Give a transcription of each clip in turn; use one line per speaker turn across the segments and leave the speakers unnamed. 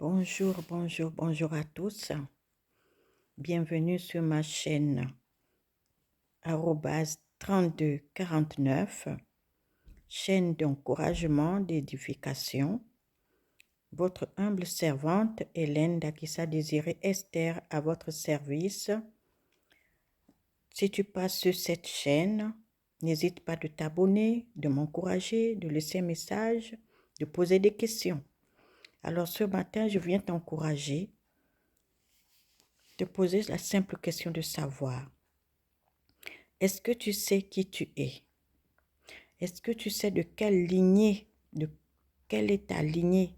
Bonjour à tous. Bienvenue sur ma chaîne @3249, chaîne d'encouragement, d'édification. Votre humble servante Hélène Dakissa Désiré Esther à votre service. Si tu passes sur cette chaîne, n'hésite pas de t'abonner, de m'encourager, de laisser un message, de poser des questions. Alors ce matin, je viens t'encourager, te poser la simple question de savoir: est-ce que tu sais qui tu es? Est-ce que tu sais de quelle est ta lignée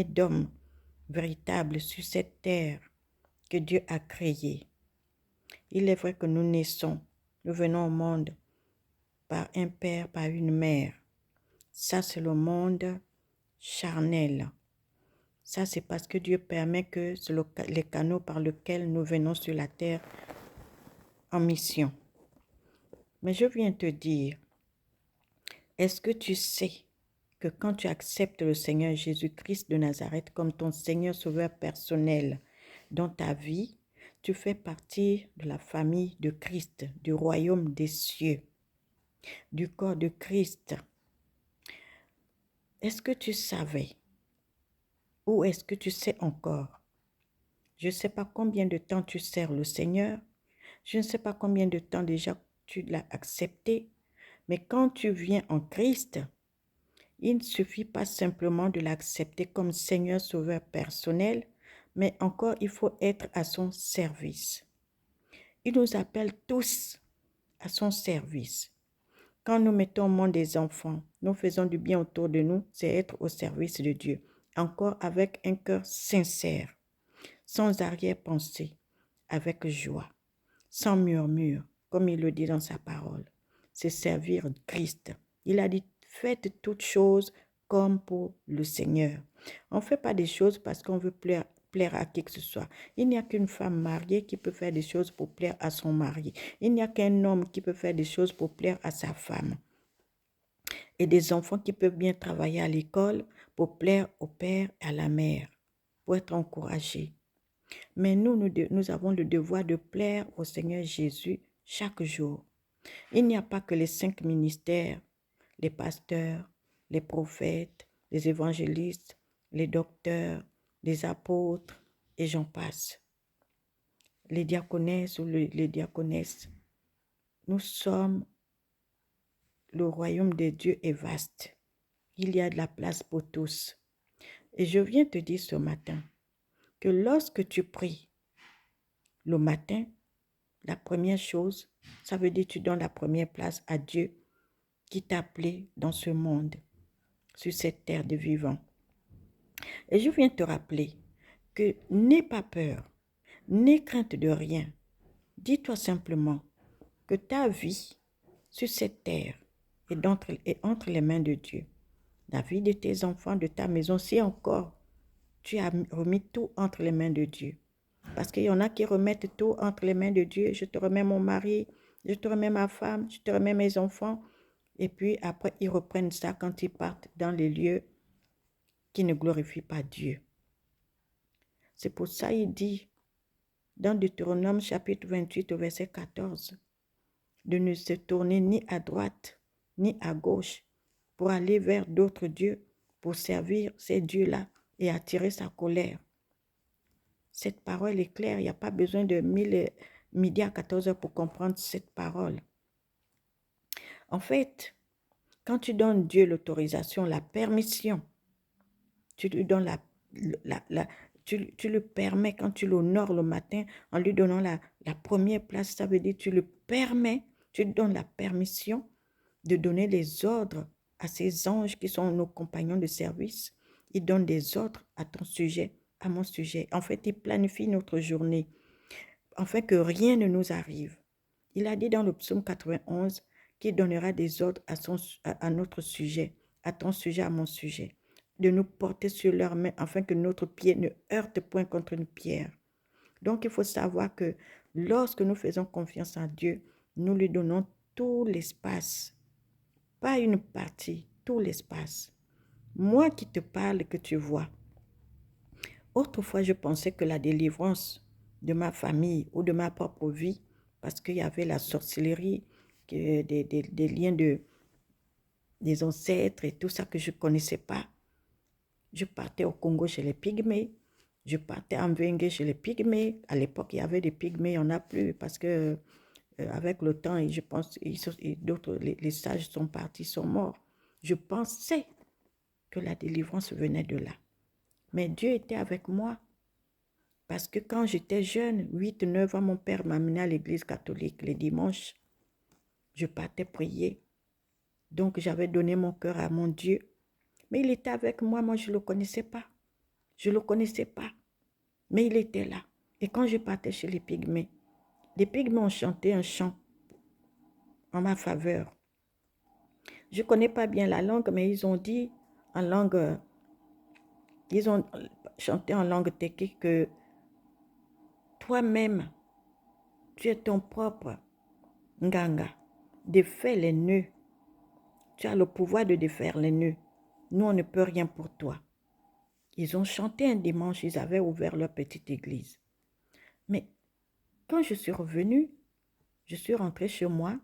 d'hommes véritables sur cette terre que Dieu a créée? Il est vrai que nous venons au monde par un père, par une mère. Ça, c'est le monde charnel. Ça, c'est parce que Dieu permet que c'est les canaux par lesquels nous venons sur la terre en mission. Mais je viens te dire, est-ce que tu sais que quand tu acceptes le Seigneur Jésus-Christ de Nazareth comme ton Seigneur Sauveur personnel dans ta vie, tu fais partie de la famille de Christ, du royaume des cieux, du corps de Christ? Est-ce que tu savais ou est-ce que tu sais encore? Je ne sais pas combien de temps tu sers le Seigneur, je ne sais pas combien de temps déjà tu l'as accepté, mais quand tu viens en Christ, il ne suffit pas simplement de l'accepter comme Seigneur Sauveur personnel, mais encore il faut être à son service. Il nous appelle tous à son service. Quand nous mettons au monde des enfants, nous faisons du bien autour de nous, c'est être au service de Dieu. Encore avec un cœur sincère, sans arrière-pensée, avec joie, sans murmure, comme il le dit dans sa parole. C'est servir Christ. Il a dit, faites toutes choses comme pour le Seigneur. On ne fait pas des choses parce qu'on veut plaire à qui que ce soit. Il n'y a qu'une femme mariée qui peut faire des choses pour plaire à son mari. Il n'y a qu'un homme qui peut faire des choses pour plaire à sa femme. Et des enfants qui peuvent bien travailler à l'école pour plaire au père et à la mère, pour être encouragés. Mais nous avons le devoir de plaire au Seigneur Jésus chaque jour. Il n'y a pas que les 5 ministères, les pasteurs, les prophètes, les évangélistes, les docteurs, les apôtres, et j'en passe. Les diaconesses ou les diaconesses. Nous sommes, le royaume de Dieu est vaste. Il y a de la place pour tous. Et je viens te dire ce matin que lorsque tu pries le matin, la première chose, ça veut dire que tu donnes la première place à Dieu qui t'a appelé dans ce monde, sur cette terre de vivants. Et je viens te rappeler que n'aie pas peur, n'aie crainte de rien. Dis-toi simplement que ta vie sur cette terre est entre les mains de Dieu. La vie de tes enfants, de ta maison, si encore tu as remis tout entre les mains de Dieu. Parce qu'il y en a qui remettent tout entre les mains de Dieu. Je te remets mon mari, je te remets ma femme, je te remets mes enfants. Et puis après, ils reprennent ça quand ils partent dans les lieux qui ne glorifient pas Dieu. C'est pour ça qu'il dit dans Deutéronome chapitre 28 au verset 14, de ne se tourner ni à droite ni à gauche pour aller vers d'autres dieux, pour servir ces dieux-là et attirer sa colère. Cette parole est claire, il n'y a pas besoin de midi à 14h pour comprendre cette parole. En fait, quand tu donnes Dieu l'autorisation, la permission, tu lui donnes tu le permets, quand tu l'honores le matin en lui donnant la première place, ça veut dire tu le permets, tu lui donnes la permission de donner les ordres à ces anges qui sont nos compagnons de service. Il donne des ordres à ton sujet, à mon sujet. En fait, il planifie notre journée afin que rien ne nous arrive. Il a dit dans le psaume 91 qu'il donnera des ordres à notre sujet, à ton sujet, à mon sujet, de nous porter sur leurs mains afin que notre pied ne heurte point contre une pierre. Donc, il faut savoir que lorsque nous faisons confiance en Dieu, nous lui donnons tout l'espace, pas une partie, tout l'espace. Moi qui te parle, que tu vois, Autrefois, je pensais que la délivrance de ma famille ou de ma propre vie, parce qu'il y avait la sorcellerie, des liens des ancêtres et tout ça que je ne connaissais pas. Je partais au Congo chez les Pygmées, je partais en Mbengue chez les Pygmées. À l'époque, il y avait des Pygmées, il n'y en a plus parce que avec le temps, et je pense, d'autres, les sages sont partis, sont morts. Je pensais que la délivrance venait de là. Mais Dieu était avec moi. Parce que quand j'étais jeune, 8-9 ans, mon père m'amenait à l'église catholique les dimanches. Je partais prier. Donc j'avais donné mon cœur à mon Dieu. Mais il était avec moi, moi je ne le connaissais pas. Je ne le connaissais pas. Mais il était là. Et quand je partais chez les Pygmées ont chanté un chant en ma faveur. Je ne connais pas bien la langue, mais ils ont dit en langue, ils ont chanté en langue teke que toi-même, tu es ton propre nganga. Défais les nœuds. Tu as le pouvoir de défaire les nœuds. Nous, on ne peut rien pour toi. Ils ont chanté un dimanche, ils avaient ouvert leur petite église. Mais quand je suis revenue, je suis rentrée chez moi,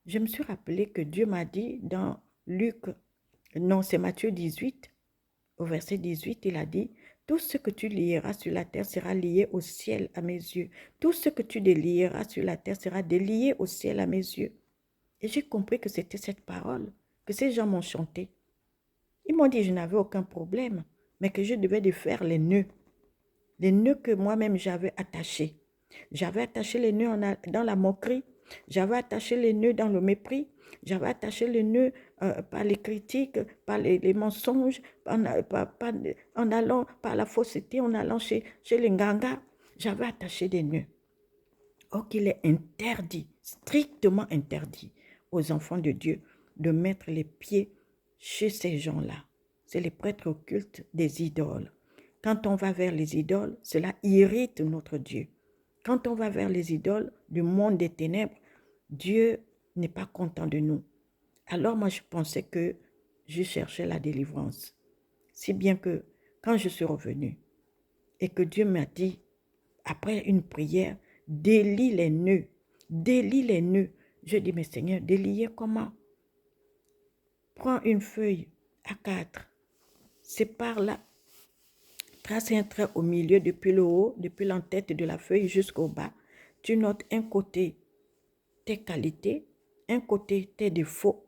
je me suis rappelé que Dieu m'a dit dans Luc, non, c'est Matthieu 18, au verset 18, il a dit, tout ce que tu lieras sur la terre sera lié au ciel à mes yeux. Tout ce que tu délieras sur la terre sera délié au ciel à mes yeux. Et j'ai compris que c'était cette parole que ces gens m'ont chantée. Ils m'ont dit que je n'avais aucun problème, mais que je devais défaire les nœuds que moi-même j'avais attachés. J'avais attaché les nœuds dans la moquerie, j'avais attaché les nœuds dans le mépris, j'avais attaché les nœuds par les critiques, par les mensonges, en allant par la fausseté, en allant chez les ngangas. J'avais attaché des nœuds. Or qu'il est interdit, strictement interdit aux enfants de Dieu de mettre les pieds chez ces gens-là. C'est les prêtres occultes des idoles. Quand on va vers les idoles, cela irrite notre Dieu. Quand on va vers les idoles du monde des ténèbres, Dieu n'est pas content de nous. Alors moi, je pensais que je cherchais la délivrance. Si bien que quand je suis revenue et que Dieu m'a dit, après une prière, délie les nœuds, délie les nœuds. Je dis, mais Seigneur, délier comment? Prends une feuille A4, sépare-la, trace un trait au milieu depuis le haut, depuis l'entête de la feuille jusqu'au bas. Tu notes un côté tes qualités, un côté tes défauts.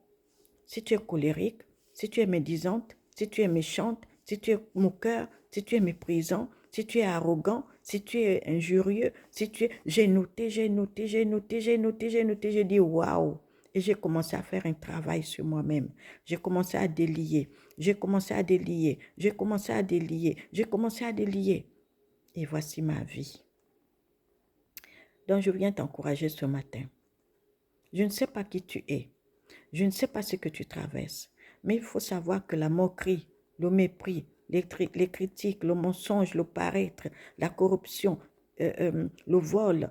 Si tu es colérique, si tu es médisante, si tu es méchante, si tu es moqueur, si tu es méprisant, si tu es arrogant, si tu es injurieux, si tu es... J'ai noté, j'ai dit waouh. Et j'ai commencé à faire un travail sur moi-même. J'ai commencé à délier, j'ai commencé à délier. Et voici ma vie. Donc je viens t'encourager ce matin. Je ne sais pas qui tu es. Je ne sais pas ce que tu traverses, mais il faut savoir que la moquerie, le mépris, les critiques, le mensonge, le paraître, la corruption, le vol,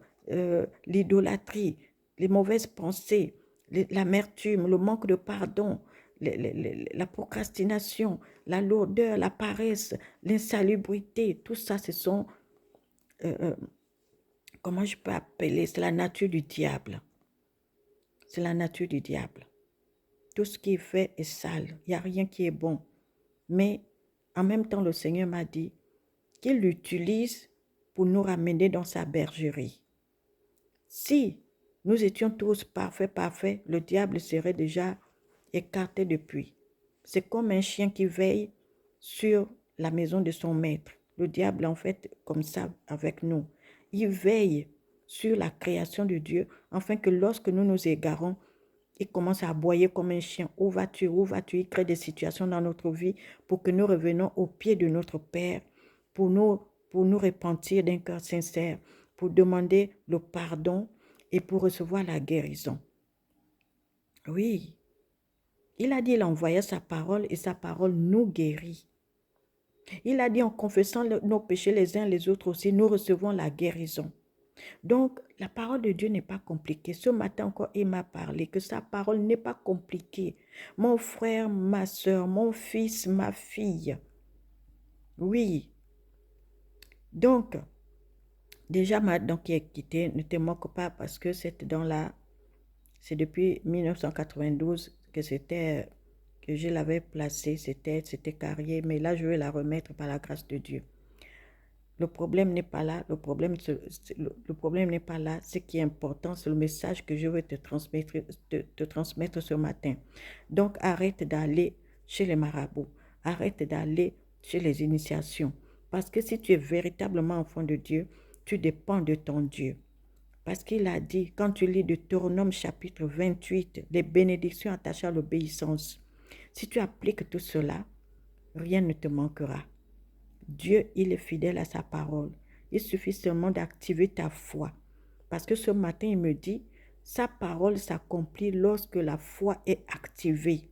l'idolâtrie, les mauvaises pensées, l'amertume, le manque de pardon, la procrastination, la lourdeur, la paresse, l'insalubrité, tout ça, ce sont, comment je peux appeler, c'est la nature du diable. C'est la nature du diable. Tout ce qui est fait est sale. Il n'y a rien qui est bon. Mais en même temps, le Seigneur m'a dit qu'il l'utilise pour nous ramener dans sa bergerie. Si nous étions tous parfaits, le diable serait déjà écarté depuis. C'est comme un chien qui veille sur la maison de son maître. Le diable, en fait, comme ça avec nous. Il veille sur la création de Dieu, afin que lorsque nous nous égarons, il commence à aboyer comme un chien. Où vas-tu? Où vas-tu? Il crée des situations dans notre vie pour que nous revenions au pied de notre Père, pour nous repentir d'un cœur sincère, pour demander le pardon et pour recevoir la guérison. Oui, il a dit, il envoyait sa parole et sa parole nous guérit. Il a dit, en confessant nos péchés les uns les autres aussi, nous recevons la guérison. Donc, la parole de Dieu n'est pas compliquée. Ce matin encore, il m'a parlé que sa parole n'est pas compliquée. Mon frère, ma soeur, mon fils, ma fille. Oui, Donc, déjà, ma dent qui est quittée, ne te moque pas parce que cette dent-là, c'est depuis 1992 que que je l'avais placée, c'était carrié, mais là, je vais la remettre par la grâce de Dieu. Le problème n'est pas là, le problème n'est pas là. Ce qui est important, c'est le message que je veux te transmettre ce matin. Donc, arrête d'aller chez les marabouts, arrête d'aller chez les initiations. Parce que si tu es véritablement enfant de Dieu, tu dépends de ton Dieu. Parce qu'il a dit, quand tu lis Deutéronome chapitre 28, les bénédictions attachées à l'obéissance, si tu appliques tout cela, rien ne te manquera. Dieu, il est fidèle à sa parole. Il suffit seulement d'activer ta foi. Parce que ce matin, il me dit, sa parole s'accomplit lorsque la foi est activée.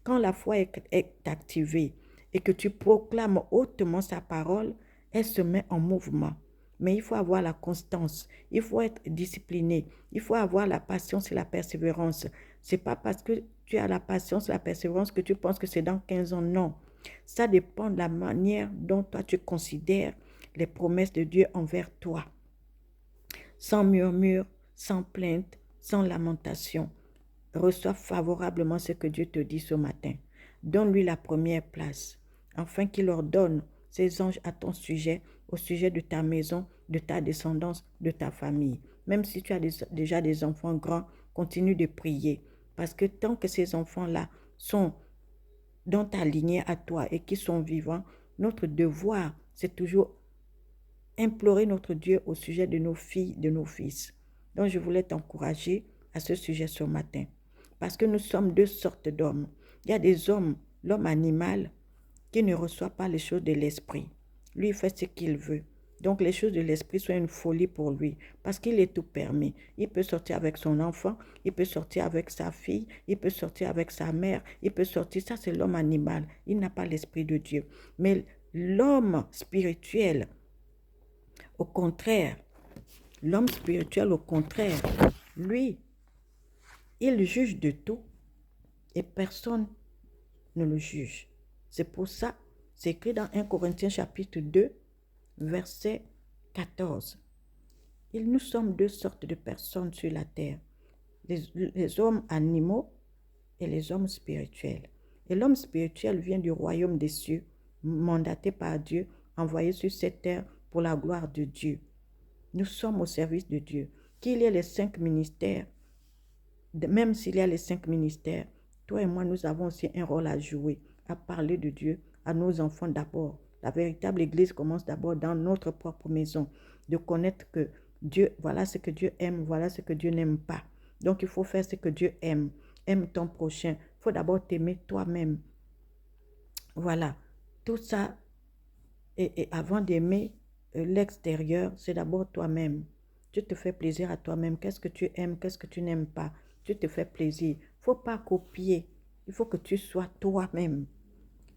Quand la foi est activée et que tu proclames hautement sa parole, elle se met en mouvement. Mais il faut avoir la constance, il faut être discipliné, il faut avoir la patience et la persévérance. Ce n'est pas parce que tu as la patience et la persévérance que tu penses que c'est dans 15 ans, non. Ça dépend de la manière dont toi tu considères les promesses de Dieu envers toi. Sans murmure, sans plainte, sans lamentation. Reçois favorablement ce que Dieu te dit ce matin. Donne-lui la première place, afin qu'il ordonne ses anges à ton sujet, au sujet de ta maison, de ta descendance, de ta famille. Même si tu as déjà des enfants grands, continue de prier. Parce que tant que ces enfants-là sont dans ta lignée à toi et qui sont vivants, notre devoir, c'est toujours implorer notre Dieu au sujet de nos filles, de nos fils. Donc, je voulais t'encourager à ce sujet ce matin. Parce que nous sommes deux sortes d'hommes. Il y a des hommes, l'homme animal, qui ne reçoit pas les choses de l'esprit. Lui, il fait ce qu'il veut. Donc, les choses de l'esprit sont une folie pour lui, parce qu'il est tout permis. Il peut sortir avec son enfant, il peut sortir avec sa fille, il peut sortir avec sa mère, il peut sortir, ça c'est l'homme animal. Il n'a pas l'esprit de Dieu. Mais l'homme spirituel, au contraire, l'homme spirituel, au contraire, lui, il juge de tout et personne ne le juge. C'est pour ça, c'est écrit dans 1 Corinthiens chapitre 2, verset 14. Nous sommes deux sortes de personnes sur la terre, les hommes animaux et les hommes spirituels. Et l'homme spirituel vient du royaume des cieux, mandaté par Dieu, envoyé sur cette terre pour la gloire de Dieu. Nous sommes au service de Dieu. Qu'il y ait les 5 ministères, même s'il y a les 5 ministères, toi et moi, nous avons aussi un rôle à jouer, à parler de Dieu à nos enfants d'abord. La véritable Église commence d'abord dans notre propre maison, de connaître que Dieu, voilà ce que Dieu aime, voilà ce que Dieu n'aime pas. Donc, il faut faire ce que Dieu aime. Aime ton prochain. Il faut d'abord t'aimer toi-même. Voilà. Tout ça, et avant d'aimer l'extérieur, c'est d'abord toi-même. Tu te fais plaisir à toi-même. Qu'est-ce que tu aimes, qu'est-ce que tu n'aimes pas. Tu te fais plaisir. Il ne faut pas copier. Il faut que tu sois toi-même.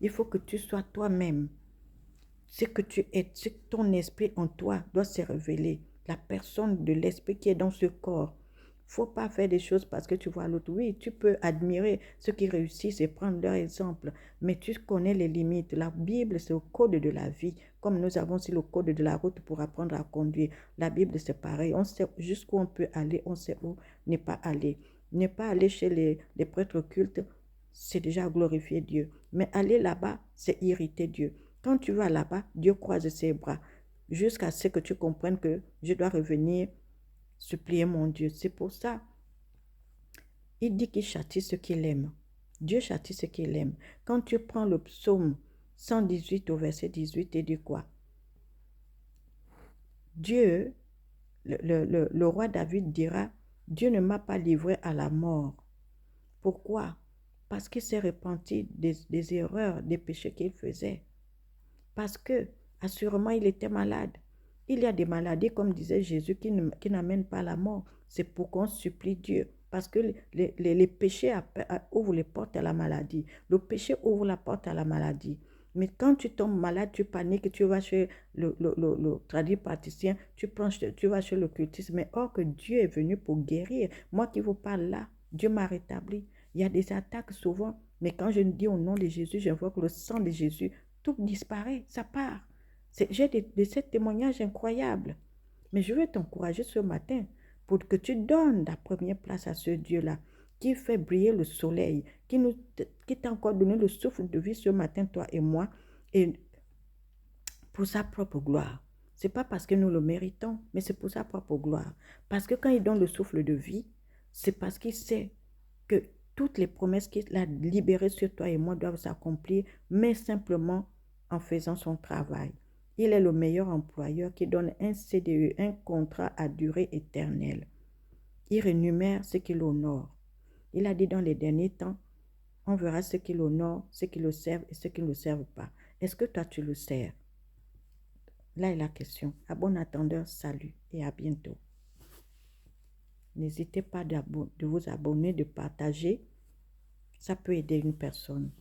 Il faut que tu sois toi-même. Ce que tu es, ce que ton esprit en toi doit se révéler. La personne de l'esprit qui est dans ce corps. Il ne faut pas faire des choses parce que tu vois l'autre. Oui, tu peux admirer ceux qui réussissent et prendre leur exemple, mais tu connais les limites. La Bible, c'est le code de la vie, comme nous avons aussi le code de la route pour apprendre à conduire. La Bible, c'est pareil. On sait jusqu'où on peut aller, on sait où ne pas aller. Ne pas aller chez les prêtres cultes, c'est déjà glorifier Dieu. Mais aller là-bas, c'est irriter Dieu. Quand tu vas là-bas, Dieu croise ses bras jusqu'à ce que tu comprennes que je dois revenir supplier mon Dieu. C'est pour ça, il dit qu'il châtie ce qu'il aime. Dieu châtie ce qu'il aime. Quand tu prends le psaume 118 au verset 18, il dit quoi? Dieu, le roi David dira, Dieu ne m'a pas livré à la mort. Pourquoi? Parce qu'il s'est repenti des erreurs, des péchés qu'il faisait. Parce que, assurément, il était malade. Il y a des maladies, comme disait Jésus, qui n'amènent pas à la mort. C'est pour qu'on supplie Dieu. Parce que les péchés ouvrent les portes à la maladie. Le péché ouvre la porte à la maladie. Mais quand tu tombes malade, tu paniques, tu vas chez le tradipraticien, tu vas chez le cultiste. Mais or que Dieu est venu pour guérir. Moi qui vous parle là, Dieu m'a rétabli. Il y a des attaques souvent. Mais quand je dis au nom de Jésus, j'invoque le sang de Jésus, tout disparaît, ça part. J'ai de ces témoignages incroyables. Mais je veux t'encourager ce matin pour que tu donnes la première place à ce Dieu-là qui fait briller le soleil, qui t'a encore donné le souffle de vie ce matin, toi et moi, et pour sa propre gloire. Ce n'est pas parce que nous le méritons, mais c'est pour sa propre gloire. Parce que quand il donne le souffle de vie, c'est parce qu'il sait que toutes les promesses qu'il a libérées sur toi et moi doivent s'accomplir, mais simplement en faisant son travail. Il est le meilleur employeur qui donne un CDE, un contrat à durée éternelle. Il rémunère ce qu'il honore. Il a dit dans les derniers temps, on verra ce qu'il honore, ce qui le servent et ce qui ne le servent pas. Est-ce que toi tu le sers? Là est la question. À bon attendeur, salut et à bientôt. N'hésitez pas de vous abonner, de partager. Ça peut aider une personne.